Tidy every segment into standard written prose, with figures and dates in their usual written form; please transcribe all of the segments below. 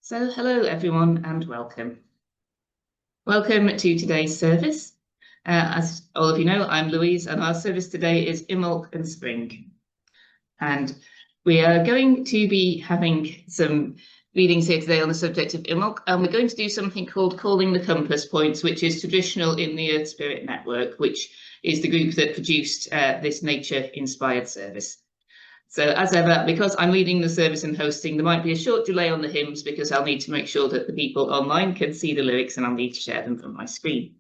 So hello everyone and welcome. Welcome to today's service. As all of you know, I'm Louise and our service today is Imbolc and Spring. And we are going to be having some readings here today on the subject of Imbolc, and we're going to do something called Calling the Compass Points, which is traditional in the Earth Spirit Network, which is the group that produced this nature-inspired service. So as ever, because I'm leading the service and hosting, there might be a short delay on the hymns because I'll need to make sure that the people online can see the lyrics and I'll need to share them from my screen.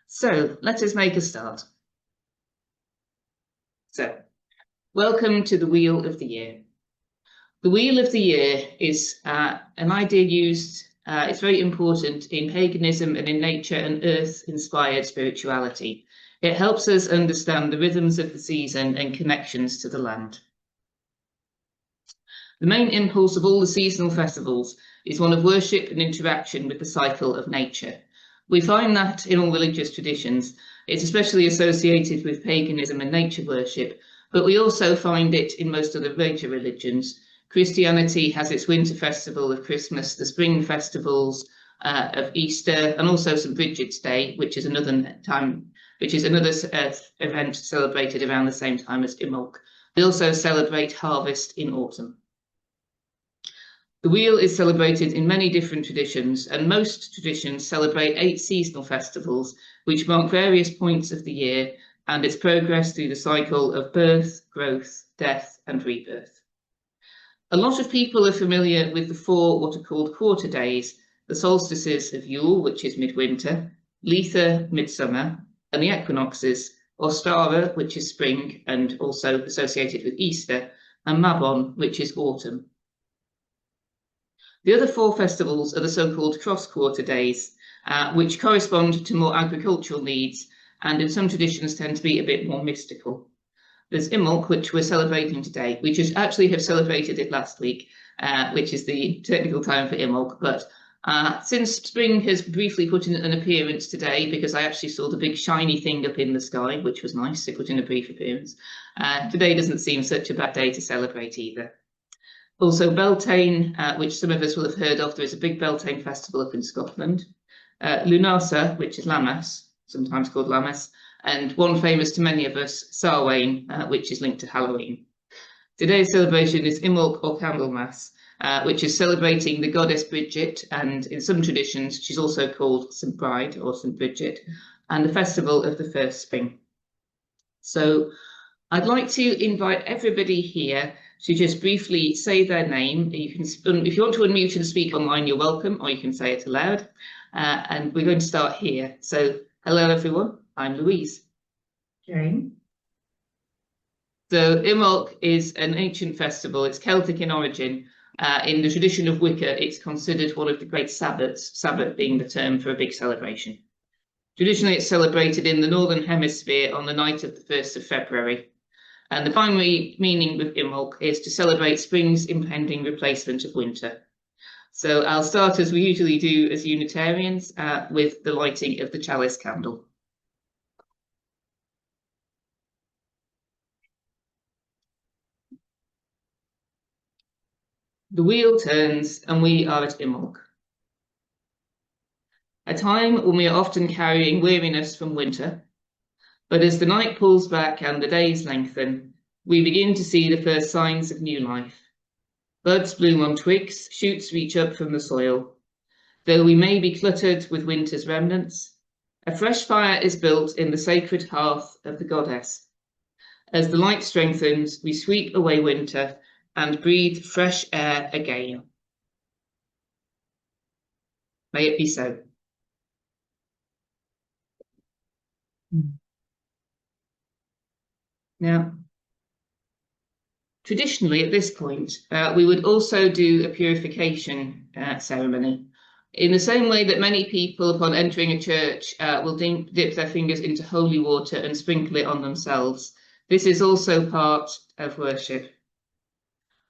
So let us make a start. So, welcome to the Wheel of the Year. The Wheel of the Year is an idea used, it's very important in paganism and in nature and earth-inspired spirituality. It helps us understand the rhythms of the season and connections to the land. The main impulse of all the seasonal festivals is one of worship and interaction with the cycle of nature. We find that in all religious traditions. It's especially associated with paganism and nature worship, but we also find it in most other major religions. Christianity has its winter festival of Christmas, the spring festivals of Easter, and also St. Bridget's Day, which is another event celebrated around the same time as Imbolc. We also celebrate harvest in autumn. The wheel is celebrated in many different traditions, and most traditions celebrate 8 seasonal festivals, which mark various points of the year and its progress through the cycle of birth, growth, death, and rebirth. A lot of people are familiar with the 4 what are called quarter days, the solstices of Yule, which is midwinter, Letha, midsummer, and the equinoxes, Ostara, which is spring and also associated with Easter, and Mabon, which is autumn. The other 4 festivals are the so-called cross-quarter days, which correspond to more agricultural needs and in some traditions tend to be a bit more mystical. There's Imbolc, which we're celebrating today. We just actually have celebrated it last week, which is the technical time for Imbolc, but since spring has briefly put in an appearance today, because I actually saw the big shiny thing up in the sky, which was nice, it put in a brief appearance, today doesn't seem such a bad day to celebrate either. Also Beltane, which some of us will have heard of. There is a big Beltane festival up in Scotland. Lunasa, which is Lammas, sometimes called Lammas, and one famous to many of us, Samhain, which is linked to Halloween. Today's celebration is Imbolc or Candlemas, which is celebrating the goddess Bridget, and in some traditions she's also called St. Bride or St. Bridget, and the festival of the first spring. So I'd like to invite everybody here to just briefly say their name. You can, if you want to unmute and speak online, you're welcome, or you can say it aloud. And we're going to start here. So, hello everyone, I'm Louise. Jane. So, Imbolc is an ancient festival. It's Celtic in origin. In the tradition of Wicca, it's considered one of the great Sabbats, Sabbat being the term for a big celebration. Traditionally, it's celebrated in the Northern Hemisphere on the night of the 1st of February. And the primary meaning with Imbolc is to celebrate spring's impending replacement of winter. So I'll start, as we usually do as Unitarians, with the lighting of the Chalice candle. The wheel turns and we are at Imbolc. A time when we are often carrying weariness from winter, but as the night pulls back and the days lengthen, we begin to see the first signs of new life. Buds bloom on twigs, shoots reach up from the soil. Though we may be cluttered with winter's remnants, a fresh fire is built in the sacred hearth of the goddess. As the light strengthens, we sweep away winter and breathe fresh air again. May it be so. Now, traditionally at this point, we would also do a purification ceremony. In the same way that many people upon entering a church will dip their fingers into holy water and sprinkle it on themselves, this is also part of worship.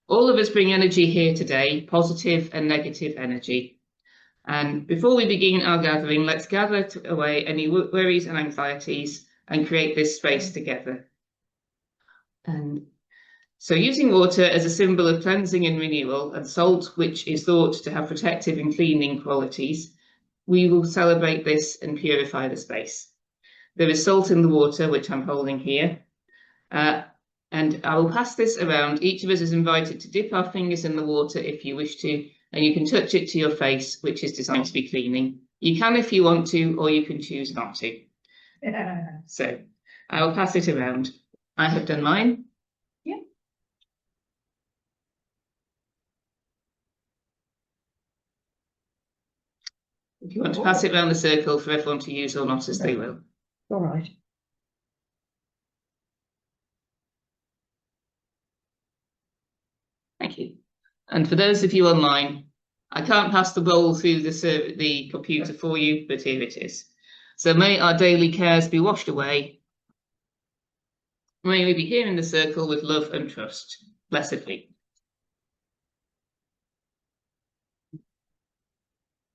All of us bring energy here today, positive and negative energy. And before we begin our gathering, let's gather away any worries and anxieties and create this space together. And So using water as a symbol of cleansing and renewal, and salt, which is thought to have protective and cleaning qualities, we will celebrate this and purify the space. There is salt in the water, which I'm holding here. And I will pass this around. Each of us is invited to dip our fingers in the water if you wish to, and you can touch it to your face, which is designed to be cleaning. You can if you want to, or you can choose not to. So I will pass it around. I have done mine. Yeah. If you want to pass it around the circle for everyone to use or not, as they will. All right. Thank you. And for those of you online, I can't pass the bowl through the computer for you, but here it is. So may our daily cares be washed away. May we be here in the circle with love and trust. Blessed be.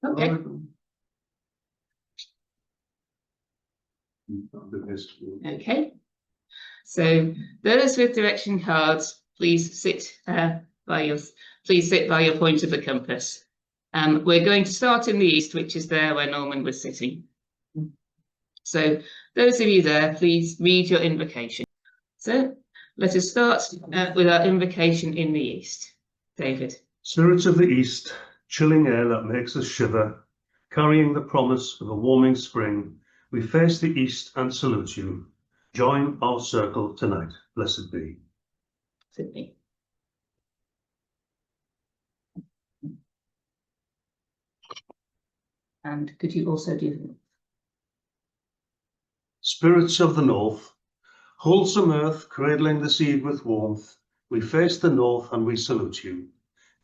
Okay. Okay. So those with direction cards, please sit by your point of the compass. We're going to start in the east, which is there where Norman was sitting. So those of you there, please read your invocation. So let us start with our invocation in the east. David. Spirits of the east, chilling air that makes us shiver, carrying the promise of a warming spring, we face the east and salute you. Join our circle tonight. Blessed be. Sydney. And could you also do the north? Spirits of the north, wholesome earth cradling the seed with warmth, we face the north and we salute you.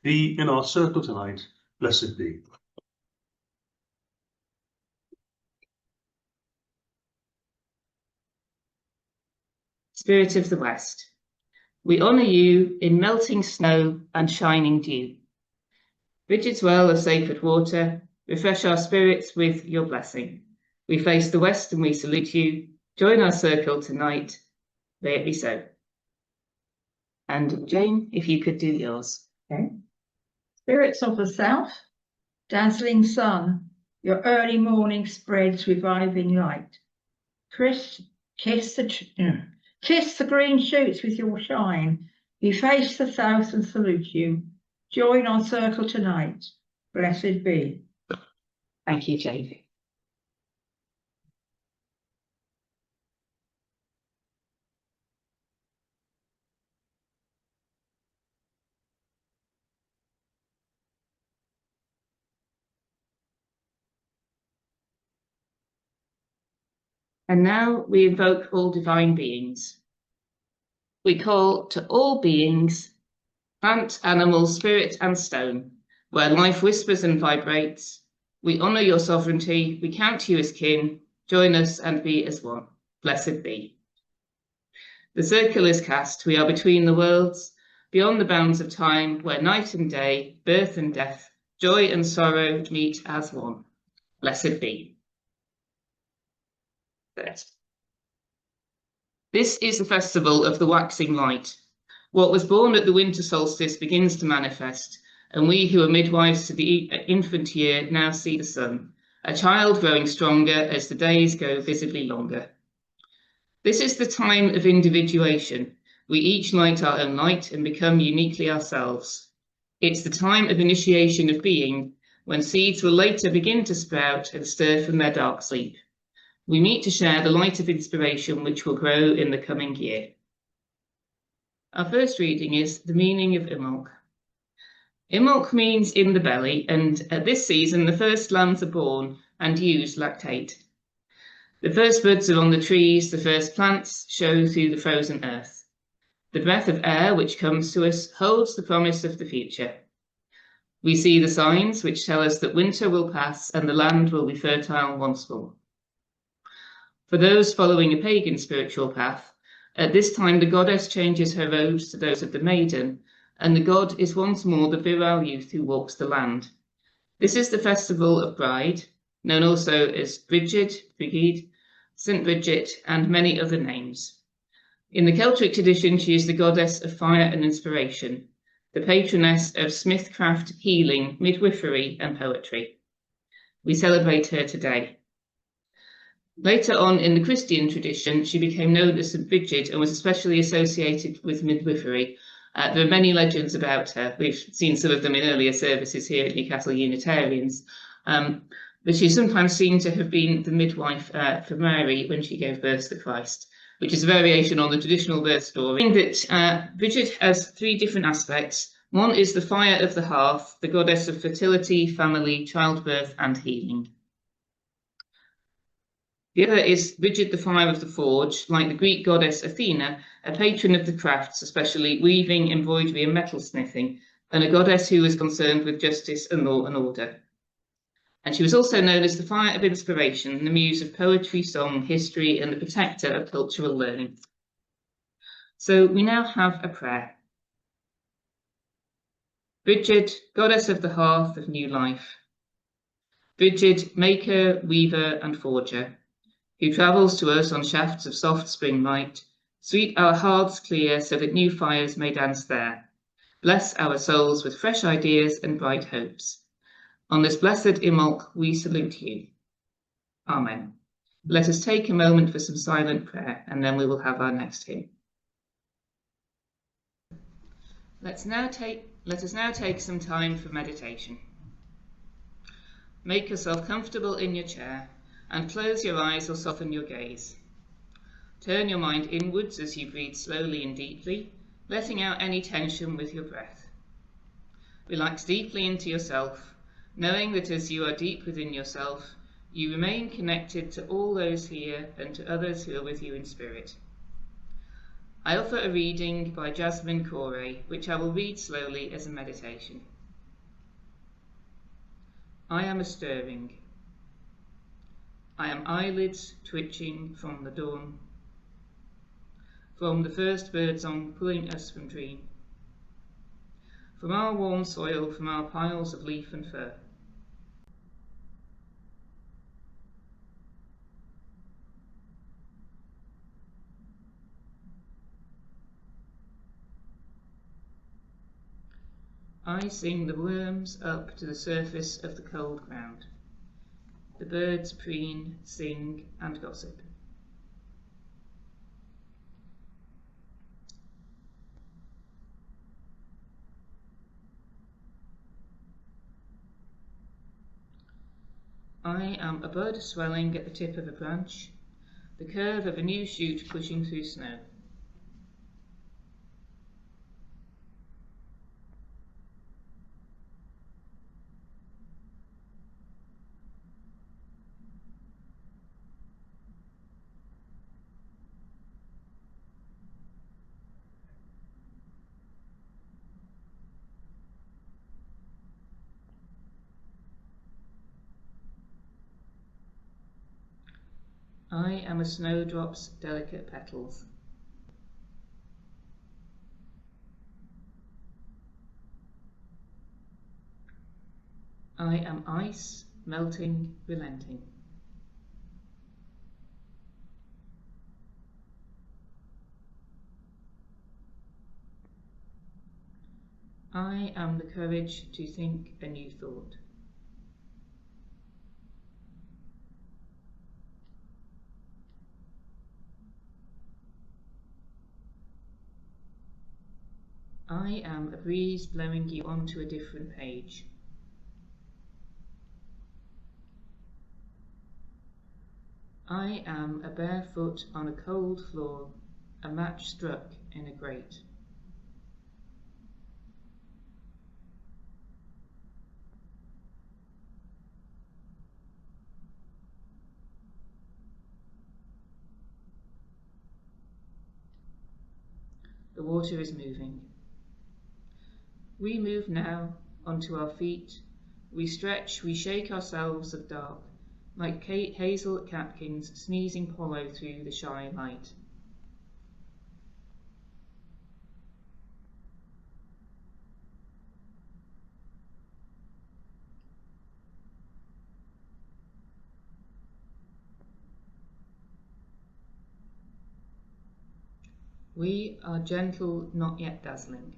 Be in our circle tonight. Blessed be. Spirit of the west, we honour you in melting snow and shining dew. Bridget's well of sacred water, refresh our spirits with your blessing. We face the west and we salute you. Join our circle tonight. May it be so. And Jane, if you could do yours. Okay. Spirits of the south, dazzling sun, your early morning spreads reviving light. Kiss the green shoots with your shine. We face the south and salute you. Join our circle tonight. Blessed be. Thank you, Jane. And now we invoke all divine beings. We call to all beings, plant, animal, spirit, and stone, where life whispers and vibrates. We honour your sovereignty. We count you as kin. Join us and be as one. Blessed be. The circle is cast. We are between the worlds, beyond the bounds of time, where night and day, birth and death, joy and sorrow meet as one. Blessed be. This is the festival of the waxing light. What was born at the winter solstice begins to manifest, and we who are midwives to the infant year now see the sun, a child growing stronger as the days go visibly longer. This is the time of individuation. We each light our own light and become uniquely ourselves. It's the time of initiation of being, when seeds will later begin to sprout and stir from their dark sleep. We meet to share the light of inspiration which will grow in the coming year. Our first reading is the meaning of Imbolc. Imbolc means in the belly, and at this season the first lambs are born and ewes lactate. The first buds are on the trees, the first plants show through the frozen earth. The breath of air which comes to us holds the promise of the future. We see the signs which tell us that winter will pass and the land will be fertile once more. For those following a pagan spiritual path, at this time the goddess changes her robes to those of the maiden, and the god is once more the virile youth who walks the land. This is the festival of Bride, known also as Brigid, St. Bridget, and many other names. In the Celtic tradition, she is the goddess of fire and inspiration, the patroness of smithcraft, healing, midwifery, and poetry. We celebrate her today. Later on in the Christian tradition, she became known as St. Bridget and was especially associated with midwifery. There are many legends about her. We've seen some of them in earlier services here at Newcastle Unitarians. But she's sometimes seen to have been the midwife for Mary when she gave birth to Christ, which is a variation on the traditional birth story. That Bridget has three different aspects. One is the fire of the hearth, the goddess of fertility, family, childbirth, and healing. The other is Bridget, the fire of the forge, like the Greek goddess Athena, a patron of the crafts, especially weaving, embroidery, and metalsmithing, and a goddess who was concerned with justice and law and order. And she was also known as the fire of inspiration, the muse of poetry, song, history, and the protector of cultural learning. So we now have a prayer. Bridget, goddess of the hearth of new life. Bridget, maker, weaver, and forger, who travels to us on shafts of soft spring light, sweep our hearths clear so that new fires may dance there. Bless our souls with fresh ideas and bright hopes. On this blessed Imbolc, we salute you. Amen. Let us take a moment for some silent prayer, and then we will have our next hymn. Let us now take some time for meditation. Make yourself comfortable in your chair and close your eyes or soften your gaze. Turn your mind inwards as you breathe slowly and deeply, letting out any tension with your breath. Relax deeply into yourself, knowing that as you are deep within yourself, you remain connected to all those here and to others who are with you in spirit. I offer a reading by Jasmine Corey, which I will read slowly as a meditation. I am a stirring. I am eyelids twitching from the dawn, from the first birdsong pulling us from dream, from our warm soil, from our piles of leaf and fur. I sing the worms up to the surface of the cold ground. The birds preen, sing, and gossip. I am a bud swelling at the tip of a branch, the curve of a new shoot pushing through snow. I am a snowdrop's delicate petals. I am ice, melting, relenting. I am the courage to think a new thought. I am a breeze blowing you onto a different page. I am a barefoot on a cold floor, a match struck in a grate. The water is moving. We move now onto our feet. We stretch, we shake ourselves of dark, like hazel catkins sneezing hollow through the shy light. We are gentle, not yet dazzling.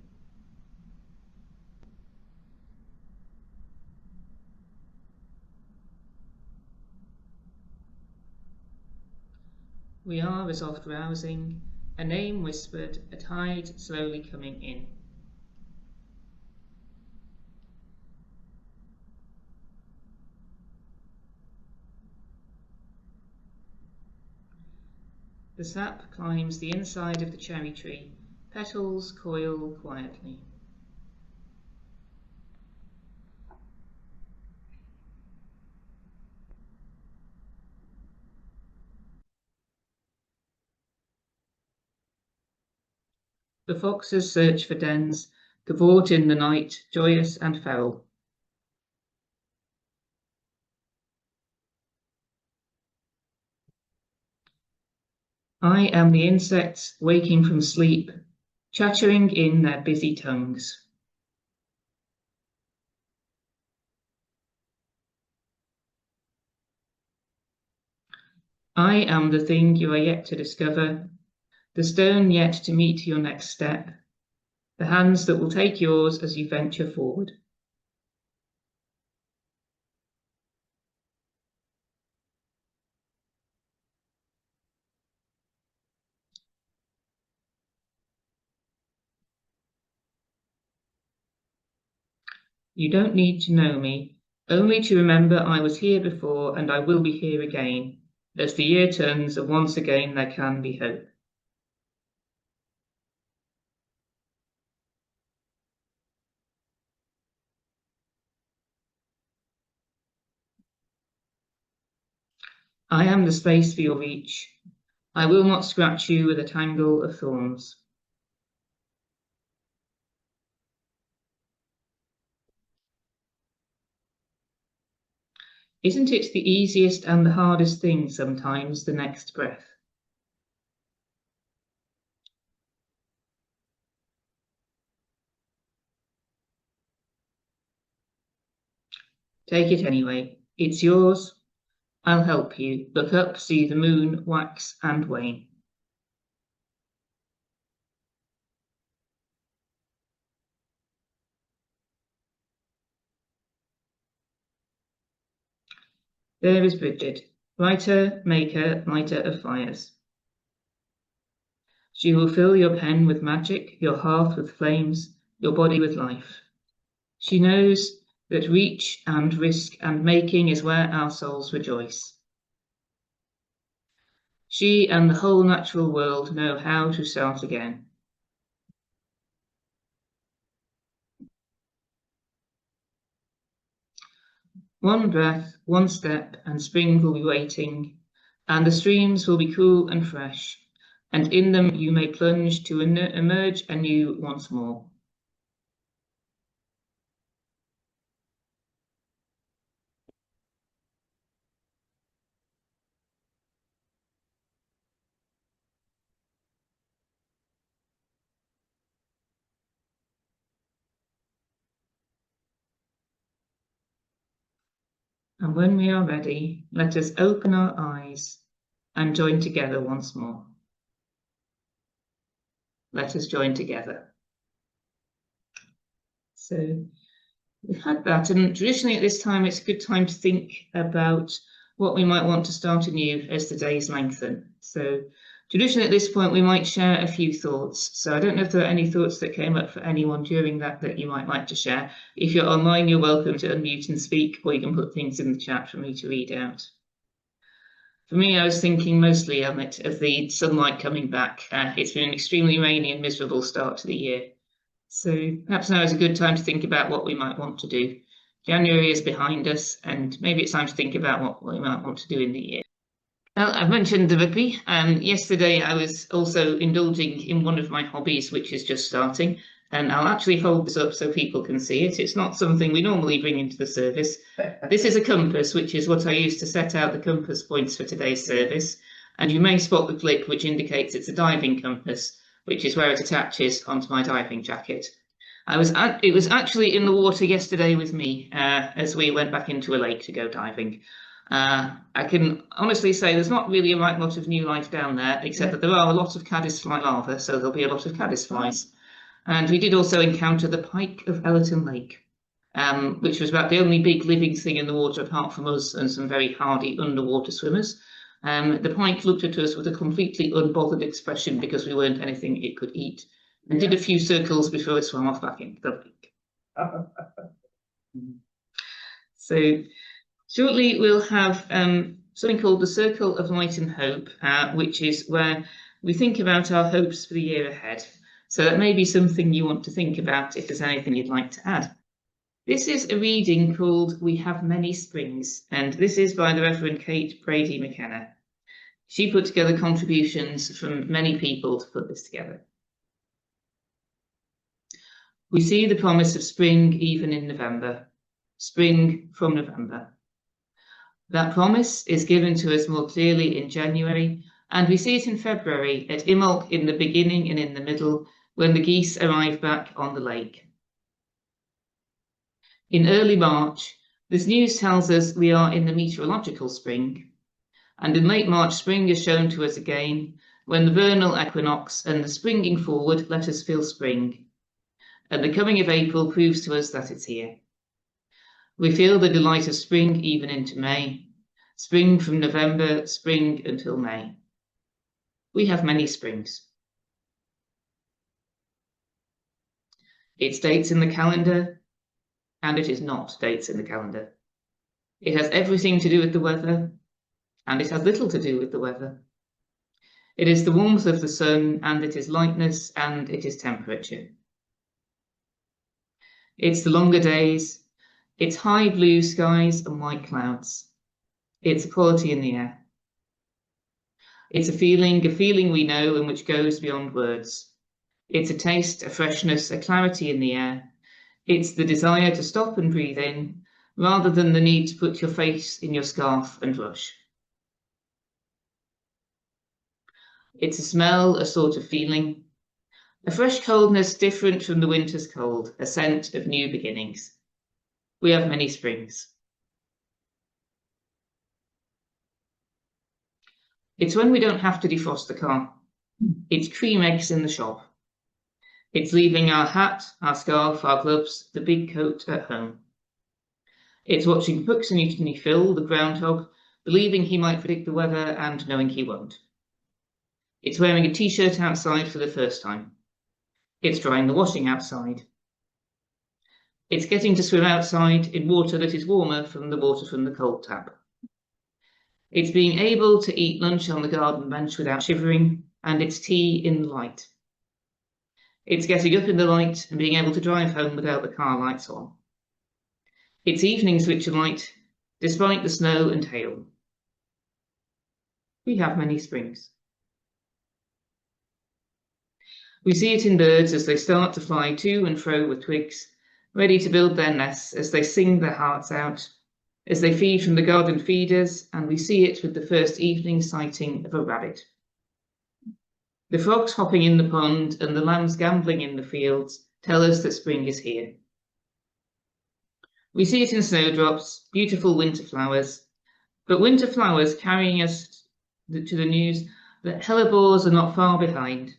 We are as oft rousing, a name whispered, a tide slowly coming in. The sap climbs the inside of the cherry tree, petals coil quietly. The foxes search for dens, cavort in the night, joyous and feral. I am the insects waking from sleep, chattering in their busy tongues. I am the thing you are yet to discover, the stone yet to meet your next step, the hands that will take yours as you venture forward. You don't need to know me, only to remember I was here before and I will be here again. As the year turns and once again there can be hope. I am the space for your reach. I will not scratch you with a tangle of thorns. Isn't it the easiest and the hardest thing sometimes, the next breath? Take it anyway. It's yours. I'll help you. Look up, see the moon wax and wane. There is Bridget, writer, maker, lighter of fires. She will fill your pen with magic, your hearth with flames, your body with life. She knows that reach and risk and making is where our souls rejoice. She and the whole natural world know how to start again. One breath, one step, and spring will be waiting, and the streams will be cool and fresh, and in them you may plunge to emerge anew once more. And when we are ready, let us open our eyes and join together once more. Let us join together. So we've had that, and traditionally at this time it's a good time to think about what we might want to start anew as the days lengthen. So traditionally at this point we might share a few thoughts. So I don't know if there are any thoughts that came up for anyone during that you might like to share. If you're online, you're welcome to unmute and speak, or you can put things in the chat for me to read out. For me, I was thinking mostly of the sunlight coming back. It's been an extremely rainy and miserable start to the year. So perhaps now is a good time to think about what we might want to do. January is behind us, and maybe it's time to think about what we might want to do in the year. Well, I've mentioned the rugby. Yesterday I was also indulging in one of my hobbies, which is just starting. And I'll actually hold this up so people can see it. It's not something we normally bring into the service. This is a compass, which is what I use to set out the compass points for today's service. And you may spot the clip, which indicates it's a diving compass, which is where it attaches onto my diving jacket. It was actually in the water yesterday with me as we went back into a lake to go diving. I can honestly say there's not really a right lot of new life down there, except that there are a lot of caddisfly larvae, so there'll be a lot of caddisflies. And we did also encounter the pike of Ellerton Lake, which was about the only big living thing in the water apart from us and some very hardy underwater swimmers. The pike looked at us with a completely unbothered expression because we weren't anything it could eat, and did a few circles before it swam off back into the lake. So shortly we'll have something called the Circle of Light and Hope, which is where we think about our hopes for the year ahead. So that may be something you want to think about if there's anything you'd like to add. This is a reading called We Have Many Springs, and this is by the Reverend Kate Brady McKenna. She put together contributions from many people to put this together. We see the promise of spring even in November, spring from November. That promise is given to us more clearly in January, and we see it in February at Imbolc in the beginning and in the middle, when the geese arrive back on the lake. In early March, this news tells us we are in the meteorological spring, and in late March, spring is shown to us again, when the vernal equinox and the springing forward let us feel spring, and the coming of April proves to us that it's here. We feel the delight of spring even into May, spring from November, spring until May. We have many springs. It's dates in the calendar, and it is not dates in the calendar. It has everything to do with the weather, and it has little to do with the weather. It is the warmth of the sun, and it is lightness, and it is temperature. It's the longer days, it's high blue skies and white clouds. It's a quality in the air. It's a feeling we know and which goes beyond words. It's a taste, a freshness, a clarity in the air. It's the desire to stop and breathe in, rather than the need to put your face in your scarf and rush. It's a smell, a sort of feeling, a fresh coldness different from the winter's cold, a scent of new beginnings. We have many springs. It's when we don't have to defrost the car. It's cream eggs in the shop. It's leaving our hat, our scarf, our gloves, the big coat at home. It's watching Puxany Phil, the groundhog, believing he might predict the weather and knowing he won't. It's wearing a t-shirt outside for the first time. It's drying the washing outside. It's getting to swim outside in water that is warmer from the water from the cold tap. It's being able to eat lunch on the garden bench without shivering, and it's tea in the light. It's getting up in the light and being able to drive home without the car lights on. It's evenings which are light, despite the snow and hail. We have many springs. We see it in birds as they start to fly to and fro with twigs, ready to build their nests, as they sing their hearts out, as they feed from the garden feeders, and we see it with the first evening sighting of a rabbit. The frogs hopping in the pond and the lambs gambling in the fields tell us that spring is here. We see it in snowdrops, beautiful winter flowers, but winter flowers carrying us to the news that hellebores are not far behind,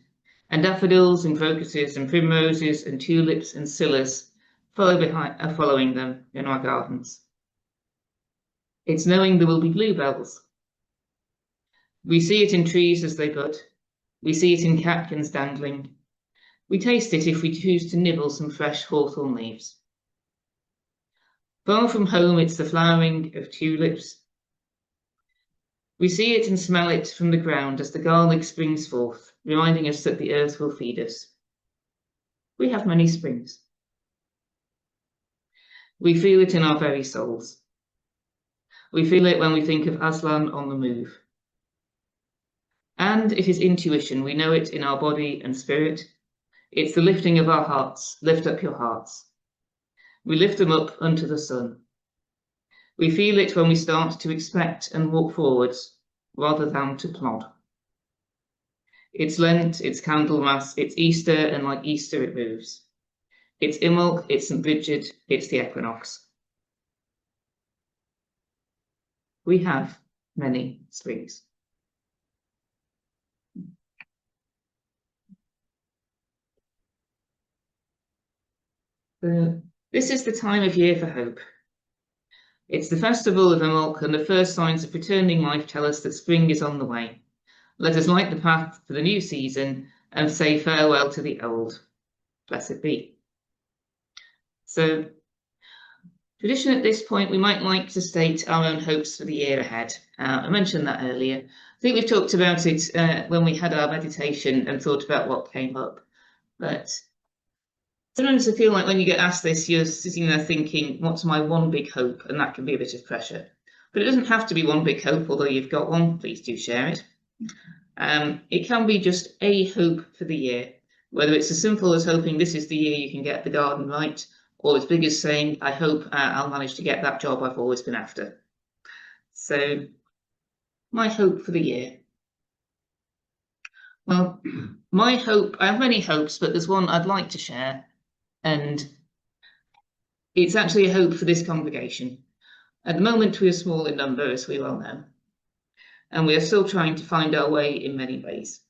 and daffodils and crocuses and primroses and tulips and scillas are following them in our gardens. It's knowing there will be bluebells. We see it in trees as they bud. We see it in catkins dangling. We taste it if we choose to nibble some fresh hawthorn leaves. Far from home, it's the flowering of tulips. We see it and smell it from the ground as the garlic springs forth, reminding us that the earth will feed us. We have many springs. We feel it in our very souls. We feel it when we think of Aslan on the move. And it is intuition. We know it in our body and spirit. It's the lifting of our hearts. Lift up your hearts. We lift them up unto the sun. We feel it when we start to expect and walk forwards rather than to plod. It's Lent, it's Candlemas, it's Easter, and like Easter it moves. It's Imbolc, it's St. Bridget, it's the equinox. we have many springs. This is the time of year for hope. It's the festival of Imbolc, and the first signs of returning life tell us that spring is on the way. Let us light the path for the new season and say farewell to the old. Blessed be. So, tradition at this point, we might like to state our own hopes for the year ahead. I mentioned that earlier. I think we've talked about it when we had our meditation and thought about what came up. But sometimes I feel like when you get asked this, you're sitting there thinking, what's my one big hope? And that can be a bit of pressure. But it doesn't have to be one big hope, although you've got one, please do share it. It can be just a hope for the year, whether it's as simple as hoping this is the year you can get the garden right, or as big as saying, I hope I'll manage to get that job I've always been after. So, my hope for the year. Well, my hope, I have many hopes, but there's one I'd like to share. And it's actually a hope for this congregation. At the moment, we are small in number, as we well know, and we are still trying to find our way in many ways.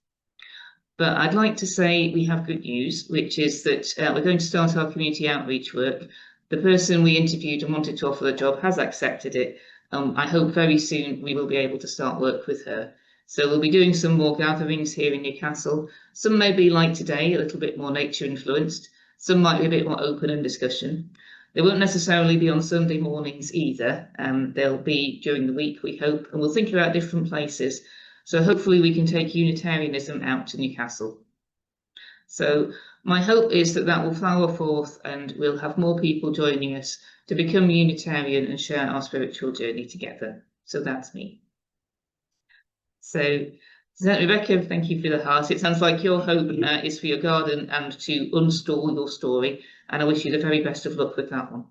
But I'd like to say we have good news, which is that we're going to start our community outreach work. The person we interviewed and wanted to offer the job has accepted it. I hope very soon we will be able to start work with her. So we'll be doing some more gatherings here in Newcastle. Some may be like today, a little bit more nature influenced. Some might be a bit more open and discussion. They won't necessarily be on Sunday mornings either. They'll be during the week, we hope, and we'll think about different places. So hopefully we can take Unitarianism out to Newcastle. So my hope is that that will flower forth and we'll have more people joining us to become Unitarian and share our spiritual journey together. So that's me. So Rebecca, thank you for the heart. It sounds like your hope is for your garden and to unstall your story. And I wish you the very best of luck with that one.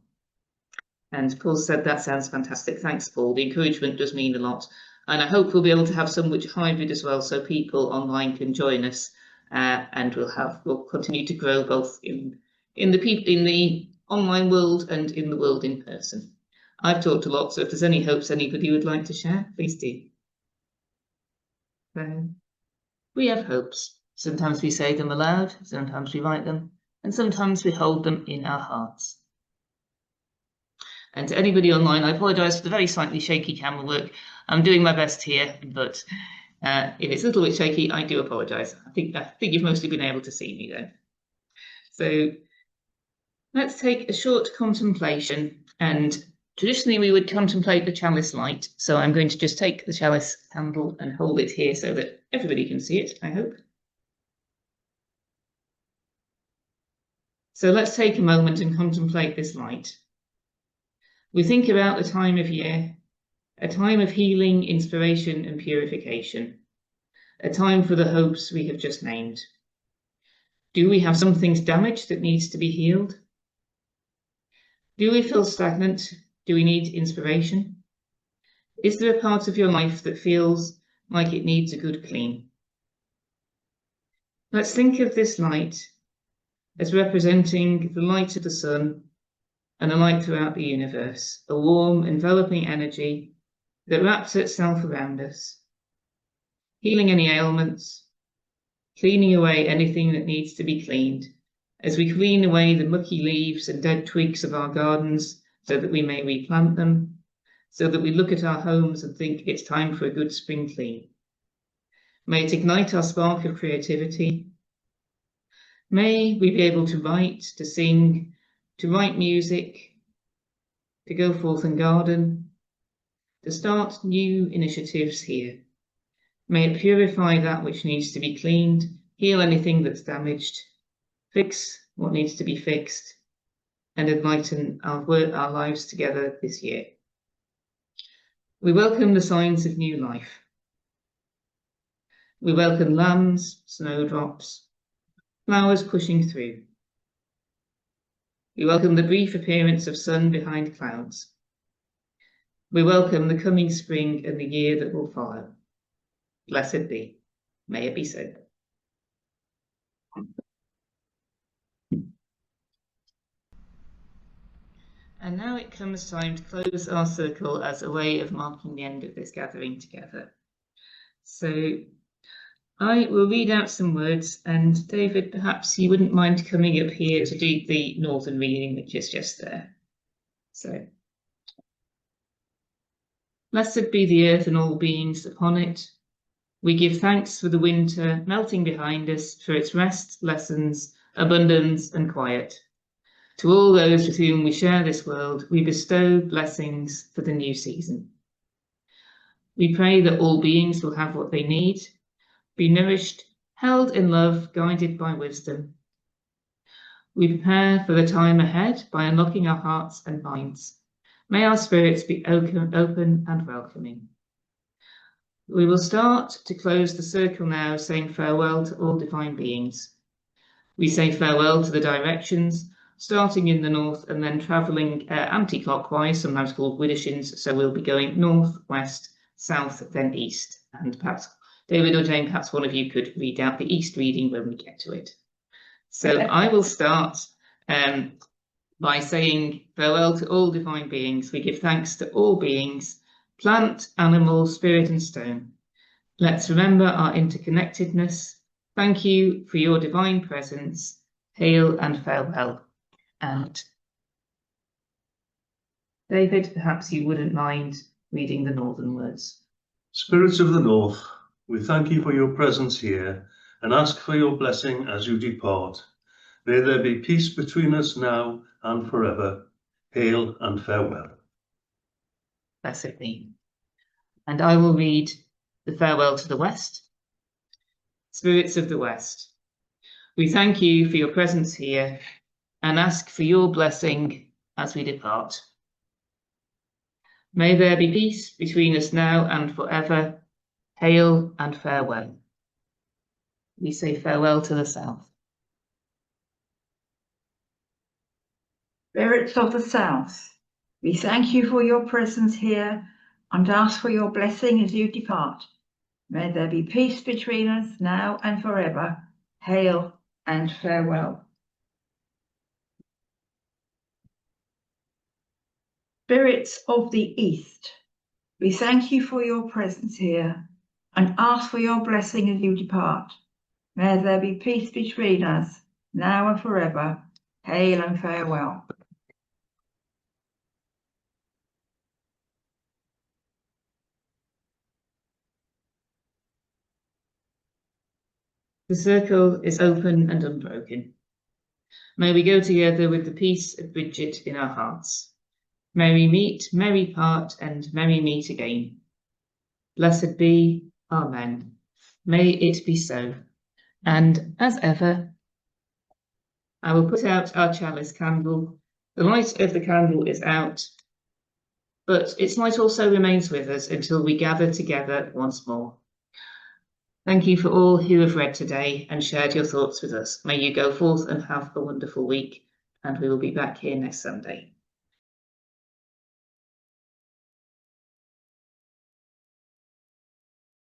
And Paul said that sounds fantastic. Thanks, Paul. The encouragement does mean a lot. And I hope we'll be able to have some which hybrid as well, so people online can join us, and we'll continue to grow both in the online world and in the world in person. I've talked a lot, so if there's any hopes anybody would like to share, please do. We have hopes. Sometimes we say them aloud, sometimes we write them, and sometimes we hold them in our hearts. And to anybody online, I apologise for the very slightly shaky camera work. I'm doing my best here, but if it's a little bit shaky, I do apologise. I think you've mostly been able to see me though. So let's take a short contemplation, and traditionally we would contemplate the chalice light. So I'm going to just take the chalice candle and hold it here so that everybody can see it, I hope. So let's take a moment and contemplate this light. We think about the time of year, a time of healing, inspiration and purification, a time for the hopes we have just named. Do we have some things damaged that needs to be healed? Do we feel stagnant? Do we need inspiration? Is there a part of your life that feels like it needs a good clean? Let's think of this light as representing the light of the sun and a light throughout the universe, a warm, enveloping energy that wraps itself around us, healing any ailments, cleaning away anything that needs to be cleaned, as we clean away the mucky leaves and dead twigs of our gardens so that we may replant them, so that we look at our homes and think it's time for a good spring clean. May it ignite our spark of creativity. May we be able to write, to sing, to write music, to go forth and garden, to start new initiatives here. May it purify that which needs to be cleaned, heal anything that's damaged, fix what needs to be fixed, and enlighten our lives together this year. We welcome the signs of new life. We welcome lambs, snowdrops, flowers pushing through. We welcome the brief appearance of sun behind clouds. We welcome the coming spring and the year that will follow. Blessed be. May it be so. And now it comes time to close our circle as a way of marking the end of this gathering together. So I will read out some words, and David, perhaps you wouldn't mind coming up here to do the northern reading, which is just there. So, blessed be the earth and all beings upon it. We give thanks for the winter melting behind us, for its rest, lessons, abundance, and quiet. To all those with whom we share this world, we bestow blessings for the new season. We pray that all beings will have what they need, be nourished, held in love, guided by wisdom. We prepare for the time ahead by unlocking our hearts and minds. May our spirits be open and welcoming. We will start to close the circle now, saying farewell to all divine beings. We say farewell to the directions, starting in the north and then travelling anti-clockwise, sometimes called widdershins. So we'll be going north, west, south, then east. And perhaps David or Jane, perhaps one of you could read out the east reading when we get to it. So I will start by saying farewell to all divine beings. We give thanks to all beings, plant, animal, spirit, and stone. Let's remember our interconnectedness. Thank you for your divine presence. Hail and farewell. And David, perhaps you wouldn't mind reading the northern words. Spirits of the north, we thank you for your presence here and ask for your blessing as you depart. May there be peace between us now and forever. Hail and farewell. Blessed be. And I will read the farewell to the west. Spirits of the west, we thank you for your presence here and ask for your blessing as we depart. May there be peace between us now and forever. Hail and farewell. We say farewell to the south. Spirits of the south, we thank you for your presence here and ask for your blessing as you depart. May there be peace between us now and forever. Hail and farewell. Spirits of the east, we thank you for your presence here and ask for your blessing as you depart. May there be peace between us now and forever. Hail and farewell. The circle is open and unbroken. May we go together with the peace of Bridget in our hearts. May we meet, merry part, and merry meet again. Blessed be, Amen. May it be so. And as ever, I will put out our chalice candle. The light of the candle is out, but its light also remains with us until we gather together once more. Thank you for all who have read today and shared your thoughts with us. May you go forth and have a wonderful week, and we will be back here next Sunday.